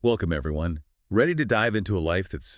Welcome, everyone. Ready to dive into a life that's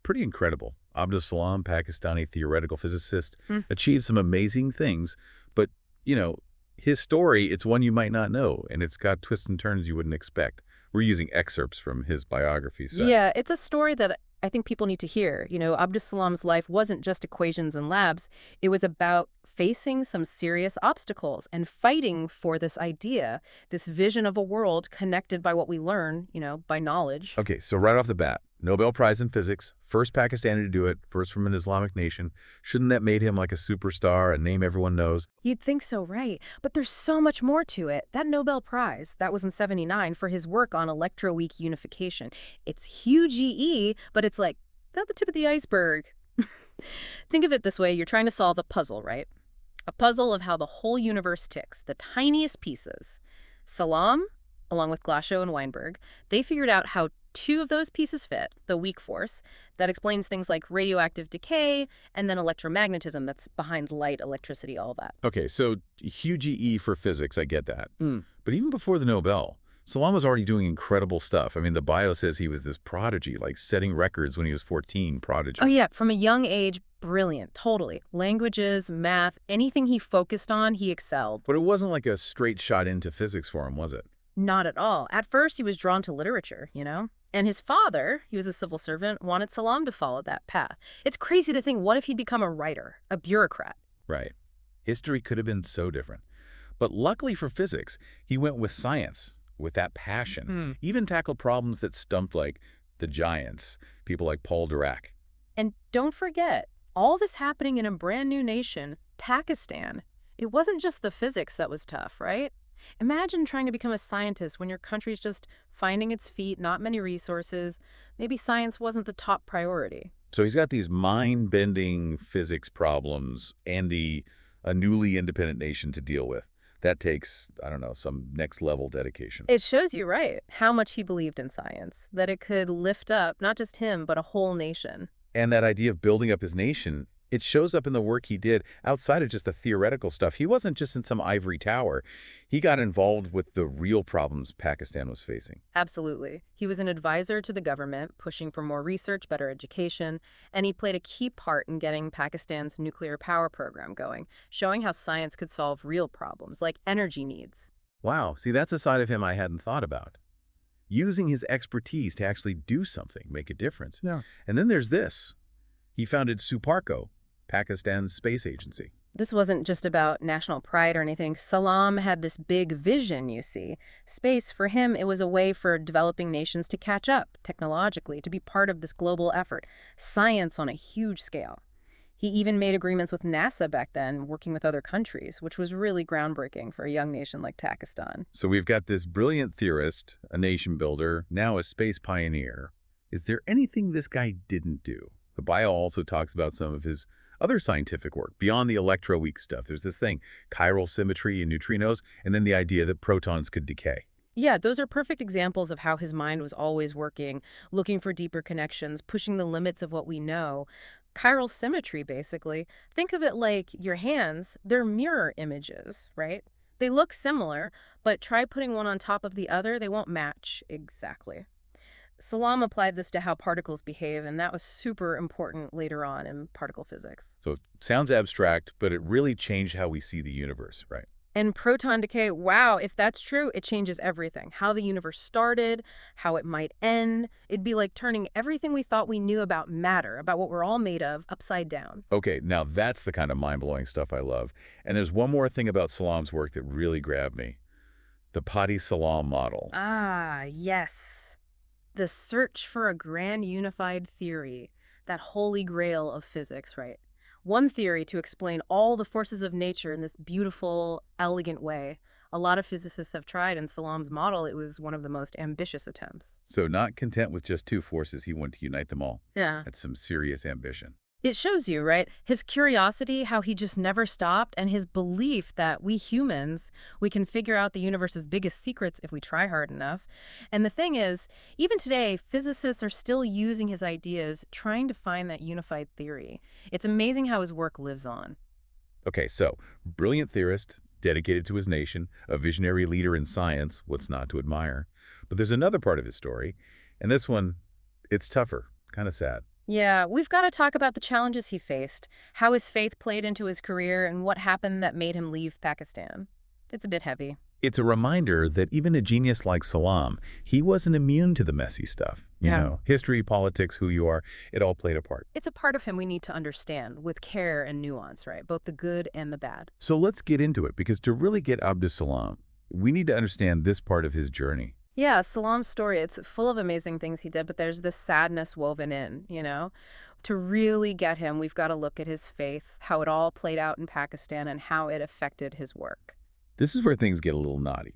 pretty incredible. Abdus Salam, Pakistani theoretical physicist, Hmm. achieved some amazing things, but, you know, his story, it's one you might not know, and it's got twists and turns you wouldn't expect. We're using excerpts from his biography, so. Yeah, it's a story that I think people need to hear. Abdus Salam's life wasn't just equations and labs. It was about facing some serious obstacles and fighting for this idea, this vision of a world connected by what we learn, by knowledge. Okay, so right off the bat, Nobel Prize in physics, first Pakistani to do it, first from an Islamic nation. Shouldn't that made him like a superstar, a name everyone knows? You'd think so, right? But there's so much more to it. That Nobel Prize, that was in '79 for his work on electroweak unification. It's huge EE, but it's like, at the tip of the iceberg. Think of it this way, you're trying to solve a puzzle, right? A puzzle of how the whole universe ticks, the tiniest pieces. Salam, along with Glashow and Weinberg, they figured out how two of those pieces fit, the weak force, that explains things like radioactive decay, and then electromagnetism that's behind light, electricity, all that. Okay, so huge EE for physics, I get that. Mm. But even before the Nobel, Salam was already doing incredible stuff. I mean, the bio says he was this prodigy, like setting records when he was 14, Oh prodigy. yeah, from a young age, brilliant, totally. Languages, math, anything he focused on, he excelled. But it wasn't like a straight shot into physics for him, was it? Not at all. At first, he was drawn to literature. And his father, he was a civil servant, wanted Salam to follow that path. It's crazy to think, what if he'd become a writer, a bureaucrat? Right. History could have been so different. But luckily for physics, he went with science, with that passion. Hmm. Even tackled problems that stumped like the giants, people like Paul Dirac. And don't forget, all this happening in a brand new nation, Pakistan. It wasn't just the physics that was tough, right? Imagine trying to become a scientist when your country's just finding its feet, not many resources. Maybe science wasn't the top priority. So he's got these mind-bending physics problems and a newly independent nation to deal with. That takes, I don't know, some next-level dedication. It shows you, right, how much he believed in science, that it could lift up not just him, but a whole nation. And that idea of building up his nation, it shows up in the work he did outside of just the theoretical stuff. He wasn't just in some ivory tower. He got involved with the real problems Pakistan was facing. Absolutely. He was an advisor to the government, pushing for more research, better education, and he played a key part in getting Pakistan's nuclear power program going, showing how science could solve real problems, like energy needs. Wow, see, that's a side of him I hadn't thought about. Using his expertise to actually do something, make a difference. Yeah. And then there's this. He founded Suparco, Pakistan's space agency. This wasn't just about national pride or anything. Salam had this big vision, you see. Space, for him, it was a way for developing nations to catch up technologically, to be part of this global effort. Science on a huge scale. He even made agreements with NASA back then, working with other countries, which was really groundbreaking for a young nation like Pakistan. So we've got this brilliant theorist, a nation builder, now a space pioneer. Is there anything this guy didn't do? The bio also talks about some of his other scientific work beyond the electroweak stuff. There's this thing, chiral symmetry in neutrinos, and then the idea that protons could decay. Yeah, those are perfect examples of how his mind was always working, looking for deeper connections, pushing the limits of what we know. Chiral symmetry, basically. Think of it like your hands, they're mirror images, right? They look similar, but try putting one on top of the other, they won't match exactly. Salam applied this to how particles behave, and that was super important later on in particle physics. So it sounds abstract, but it really changed how we see the universe, right? And proton decay, wow, if that's true, it changes everything. How the universe started, how it might end. It'd be like turning everything we thought we knew about matter, about what we're all made of, upside down. Okay, now that's the kind of mind-blowing stuff I love. And there's one more thing about Salam's work that really grabbed me. The Padi Salam model. Ah, yes. The search for a grand unified theory, that holy grail of physics, right? One theory to explain all the forces of nature in this beautiful, elegant way. A lot of physicists have tried, and Salam's model, it was one of the most ambitious attempts. So not content with just two forces, he wanted to unite them all. Yeah. That's some serious ambition. It shows you, right? His curiosity, how he just never stopped, and his belief that we humans, we can figure out the universe's biggest secrets if we try hard enough. And the thing is, even today, physicists are still using his ideas, trying to find that unified theory. It's amazing how his work lives on. Okay, so brilliant theorist, dedicated to his nation, a visionary leader in science, what's not to admire. But there's another part of his story. And this one, it's tougher, kind of sad. Yeah, we've got to talk about the challenges he faced, how his faith played into his career, and what happened that made him leave Pakistan. It's a bit heavy. It's a reminder that even a genius like Salam, he wasn't immune to the messy stuff. Yeah. History, politics, who you are, it all played a part. It's a part of him we need to understand with care and nuance, right? Both the good and the bad. So let's get into it, because to really get Abdus Salam, we need to understand this part of his journey. Yeah, Salam's story, it's full of amazing things he did, but there's this sadness woven in. To really get him, we've got to look at his faith, how it all played out in Pakistan, and how it affected his work. This is where things get a little naughty.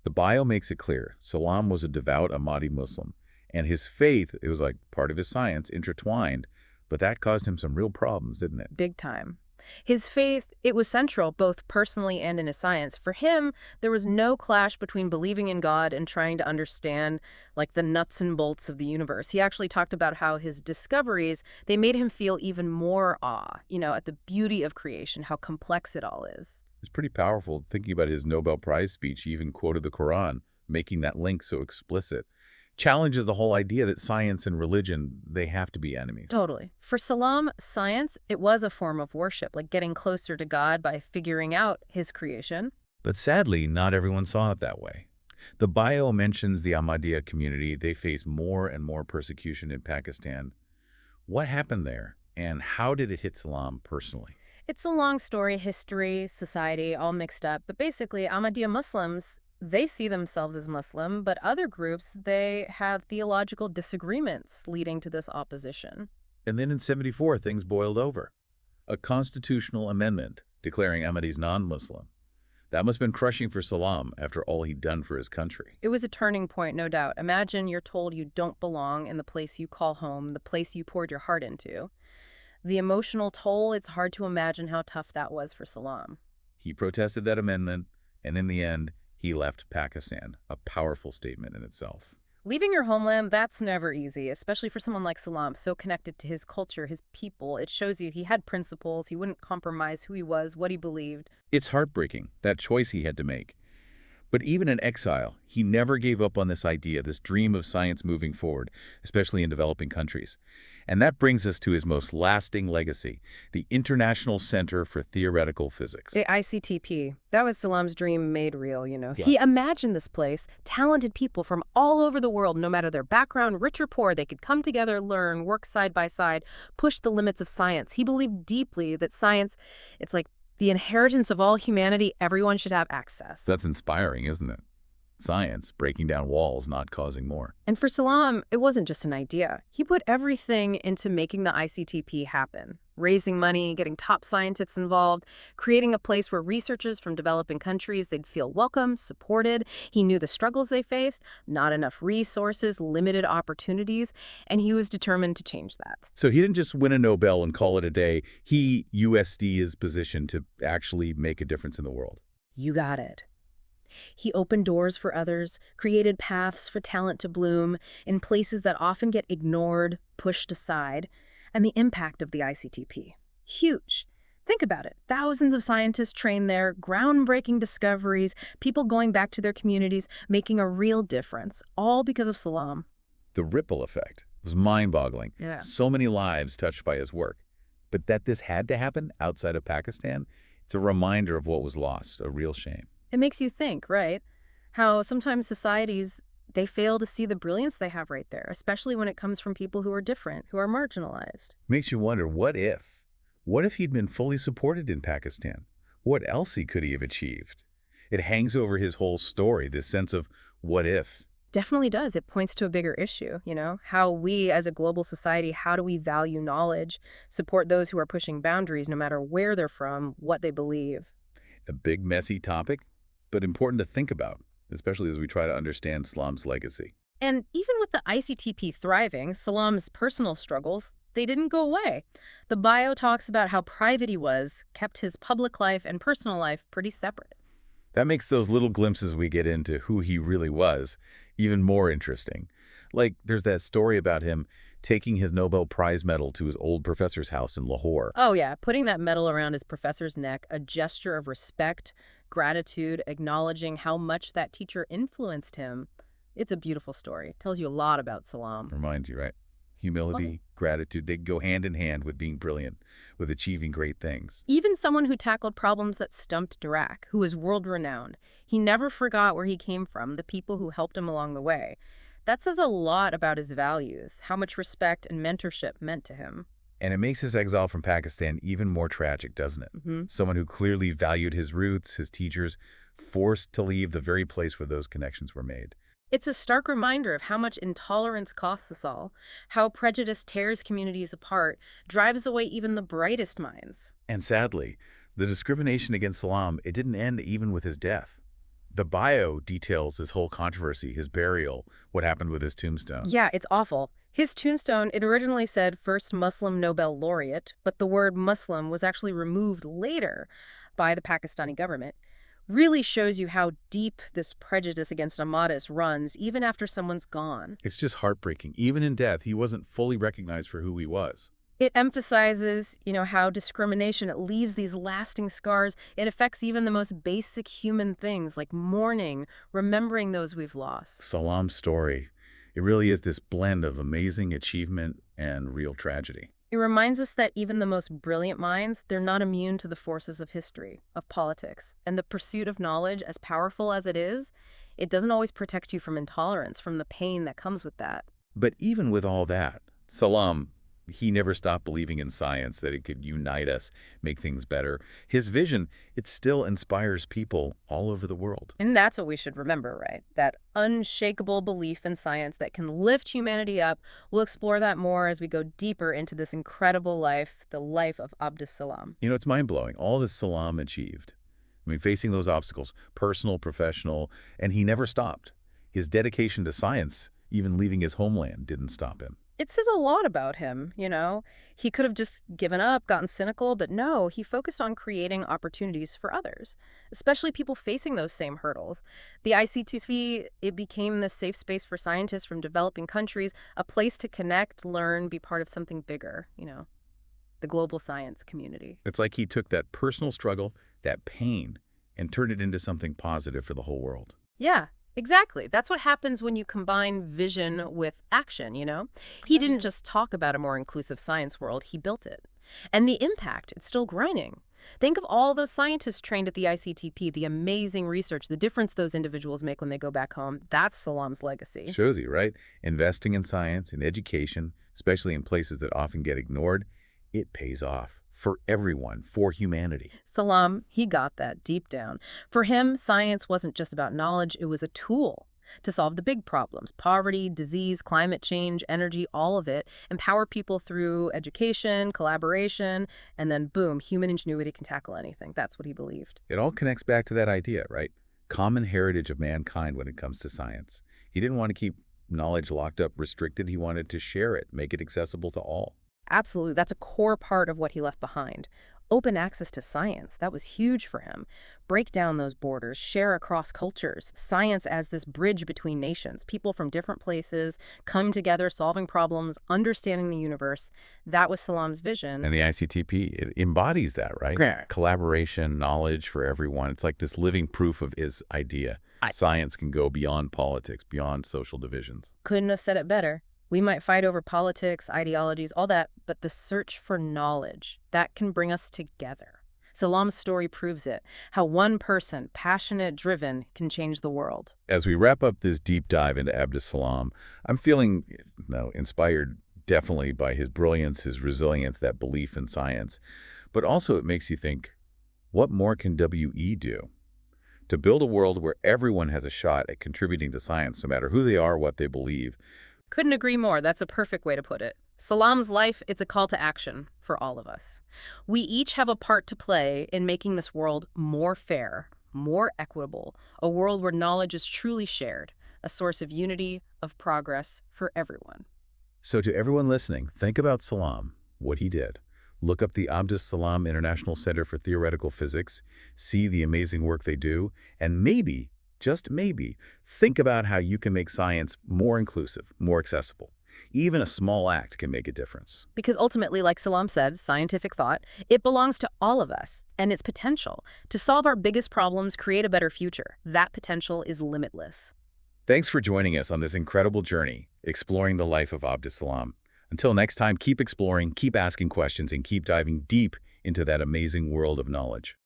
The bio makes it clear Salam was a devout Ahmadi Muslim, and his faith, it was like part of his science, intertwined, but that caused him some real problems, didn't it? Big time. His faith, it was central, both personally and in his science. For him, there was no clash between believing in God and trying to understand, like, the nuts and bolts of the universe. He actually talked about how his discoveries, they made him feel even more awe, at the beauty of creation, how complex it all is. It's pretty powerful. Thinking about his Nobel Prize speech, he even quoted the Quran, making that link so explicit. Challenges the whole idea that science and religion, they have to be enemies. Totally. For Salam, science, it was a form of worship, like getting closer to God by figuring out his creation. But sadly, not everyone saw it that way. The bio mentions the Ahmadiyya community. They face more and more persecution in Pakistan. What happened there, and how did it hit Salam personally? It's a long story, history, society, all mixed up. But basically, Ahmadiyya Muslims, they see themselves as Muslim, but other groups, they have theological disagreements leading to this opposition. And then in '74, things boiled over. A constitutional amendment declaring Ahmadis non-Muslim. That must have been crushing for Salam after all he'd done for his country. It was a turning point, no doubt. Imagine you're told you don't belong in the place you call home, the place you poured your heart into. The emotional toll, it's hard to imagine how tough that was for Salam. He protested that amendment, and in the end, he left Pakistan, a powerful statement in itself. Leaving your homeland, that's never easy, especially for someone like Salam, so connected to his culture, his people. It shows you he had principles, he wouldn't compromise who he was, what he believed. It's heartbreaking, that choice he had to make. But even in exile, he never gave up on this idea, this dream of science moving forward, especially in developing countries. And that brings us to his most lasting legacy, the International Center for Theoretical Physics. The ICTP. That was Salam's dream made real. Yeah. He imagined this place, talented people from all over the world, no matter their background, rich or poor, they could come together, learn, work side by side, push the limits of science. He believed deeply that science, it's like the inheritance of all humanity, everyone should have access. That's inspiring, isn't it? Science, breaking down walls, not causing more. And for Salam, it wasn't just an idea. He put everything into making the ICTP happen. Raising money, getting top scientists involved, creating a place where researchers from developing countries, they'd feel welcome, supported. He knew the struggles they faced, not enough resources, limited opportunities, and he was determined to change that. So he didn't just win a Nobel and call it a day. He, USD, is positioned to actually make a difference in the world. You got it. He opened doors for others, created paths for talent to bloom in places that often get ignored, pushed aside, and the impact of the ICTP. Huge. Think about it. Thousands of scientists trained there, groundbreaking discoveries, people going back to their communities, making a real difference, all because of Salam. The ripple effect was mind-boggling. Yeah. So many lives touched by his work. But that this had to happen outside of Pakistan, it's a reminder of what was lost, a real shame. It makes you think, right? How sometimes societies, they fail to see the brilliance they have right there, especially when it comes from people who are different, who are marginalized. Makes you wonder, what if? What if he'd been fully supported in Pakistan? What else could he have achieved? It hangs over his whole story, this sense of what if. Definitely does. It points to a bigger issue, how we as a global society, how do we value knowledge, support those who are pushing boundaries no matter where they're from, what they believe. A big, messy topic, but important to think about, especially as we try to understand Salam's legacy. And even with the ICTP thriving, Salam's personal struggles, they didn't go away. The bio talks about how private he was, kept his public life and personal life pretty separate. That makes those little glimpses we get into who he really was even more interesting. Like, there's that story about him taking his Nobel Prize medal to his old professor's house in Lahore. Oh yeah, putting that medal around his professor's neck, a gesture of respect, gratitude, acknowledging how much that teacher influenced him. It's a beautiful story. Tells you a lot about Salam. Reminds you, right? Well, Humility, gratitude, they go hand in hand with being brilliant, with achieving great things. even someone who tackled problems that stumped Dirac, who was world-renowned, he never forgot where he came from, the people who helped him along the way. That says a lot about his values, how much respect and mentorship meant to him. And it makes his exile from Pakistan even more tragic, doesn't it? Hmm. Someone who clearly valued his roots, his teachers, forced to leave the very place where those connections were made. It's a stark reminder of how much intolerance costs us all, how prejudice tears communities apart, drives away even the brightest minds. And sadly, the discrimination against Salam, it didn't end even with his death. The bio details this whole controversy, his burial, what happened with his tombstone. Yeah, it's awful. His tombstone, it originally said first Muslim Nobel laureate, but the word Muslim was actually removed later by the Pakistani government. Really shows you how deep this prejudice against Ahmadis runs even after someone's gone. It's just heartbreaking. Even in death, he wasn't fully recognized for who he was. It emphasizes, how discrimination, it leaves these lasting scars. It affects even the most basic human things like mourning, remembering those we've lost. Salam's story, it really is this blend of amazing achievement and real tragedy. It reminds us that even the most brilliant minds, they're not immune to the forces of history, of politics. And the pursuit of knowledge, as powerful as it is, it doesn't always protect you from intolerance, from the pain that comes with that. But even with all that, Salam, he never stopped believing in science, that it could unite us, make things better. His vision, it still inspires people all over the world. And that's what we should remember, right? That unshakable belief in science that can lift humanity up. We'll explore that more as we go deeper into this incredible life, the life of Abdus Salam. It's mind-blowing, all that Salam achieved. I mean, facing those obstacles, personal, professional, and he never stopped. His dedication to science, even leaving his homeland, didn't stop him. It says a lot about him, He could have just given up, gotten cynical, but no, he focused on creating opportunities for others, especially people facing those same hurdles. The ICTP, it became this safe space for scientists from developing countries, a place to connect, learn, be part of something bigger, the global science community. It's like he took that personal struggle, that pain, and turned it into something positive for the whole world. Yeah. Exactly. That's what happens when you combine vision with action, He didn't just talk about a more inclusive science world, he built it. And the impact, it's still growing. Think of all those scientists trained at the ICTP, the amazing research, the difference those individuals make when they go back home. That's Salam's legacy. Shows you, right? Investing in science, in education, especially in places that often get ignored, it pays off. For everyone, for humanity. Salam, he got that deep down. For him, science wasn't just about knowledge, it was a tool to solve the big problems: poverty, disease, climate change, energy, all of it. Empower people through education, collaboration, and then boom, human ingenuity can tackle anything. That's what he believed. It all connects back to that idea, right? Common heritage of mankind when it comes to science. He didn't want to keep knowledge locked up, restricted. He wanted to share it, make it accessible to all. Absolutely. That's a core part of what he left behind. Open access to science, that was huge for him. Break down those borders, share across cultures. Science as this bridge between nations. People from different places coming together, solving problems, understanding the universe. That was Salam's vision. And the ICTP, it embodies that, right? Yeah. Collaboration, knowledge for everyone. It's like this living proof of his idea. Science can go beyond politics, beyond social divisions. Couldn't have said it better. We might fight over politics, ideologies, all that, but the search for knowledge, that can bring us together. Salam's story proves it, how one person, passionate, driven, can change the world. As we wrap up this deep dive into Abdus Salam, I'm feeling inspired definitely by his brilliance, his resilience, that belief in science. But also it makes you think, what more can WE do? To build a world where everyone has a shot at contributing to science, no matter who they are, what they believe. Couldn't agree more. That's a perfect way to put it. Salam's life, it's a call to action for all of us. We each have a part to play in making this world more fair, more equitable, a world where knowledge is truly shared, a source of unity, of progress for everyone. So to everyone listening, think about Salam, what he did. Look up the Abdus Salam International Center for Theoretical Physics, see the amazing work they do, and maybe, just maybe, think about how you can make science more inclusive, more accessible. Even a small act can make a difference. Because ultimately, like Salam said, scientific thought, it belongs to all of us and its potential to solve our biggest problems, create a better future. That potential is limitless. Thanks for joining us on this incredible journey, exploring the life of Abdus Salam. Until next time, keep exploring, keep asking questions, and keep diving deep into that amazing world of knowledge.